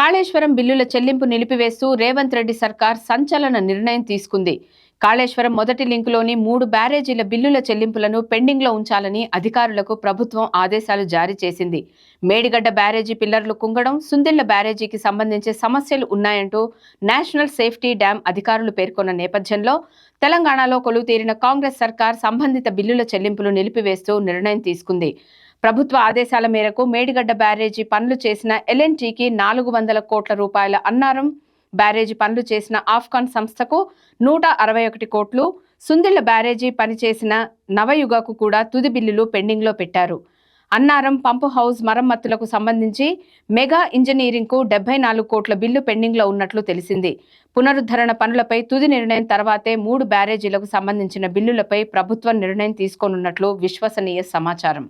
కాళేశ్వరం బిల్లుల చెల్లింపు నిలిపివేస్తూ రేవంత్ రెడ్డి సర్కార్ సంచలన నిర్ణయం తీసుకుంది. కాళేశ్వరం మొదటి లింకులోని 3 బ్యారేజీల బిల్లుల చెల్లింపులను పెండింగ్లో ఉంచాలని అధికారులకు ప్రభుత్వం ఆదేశాలు జారీ చేసింది. మేడిగడ్డ బ్యారేజీ పిల్లర్లు కుంగడం, సుందిళ్ల బ్యారేజీకి సంబంధించి సమస్యలు ఉన్నాయంటూ నేషనల్ సేఫ్టీ డ్యాం అధికారులు పేర్కొన్న నేపథ్యంలో తెలంగాణలో కొలువుతీరిన కాంగ్రెస్ సర్కార్ సంబంధిత బిల్లుల చెల్లింపులు నిలిపివేస్తూ నిర్ణయం తీసుకుంది. ప్రభుత్వ ఆదేశాల మేరకు మేడిగడ్డ బ్యారేజీ పనులు చేసిన ఎల్ఎన్టీకి 400 కోట్ల రూపాయల అన్నారం, బ్యారేజీ పనులు చేసిన ఆఫ్కాన్ సంస్థకు 161 కోట్లు, సుందిళ్ల బ్యారేజీ పనిచేసిన నవయుగకు కూడా తుది బిల్లులు పెండింగ్లో పెట్టారు. అన్నారం పంపు హౌస్ మరమ్మతులకు సంబంధించి మెగా ఇంజనీరింగ్కు 74 కోట్ల బిల్లు పెండింగ్లో ఉన్నట్లు తెలిసింది. పునరుద్ధరణ పనులపై తుది నిర్ణయం తర్వాతే 3 బ్యారేజీలకు సంబంధించిన బిల్లులపై ప్రభుత్వం నిర్ణయం తీసుకోనున్నట్లు విశ్వసనీయ సమాచారం.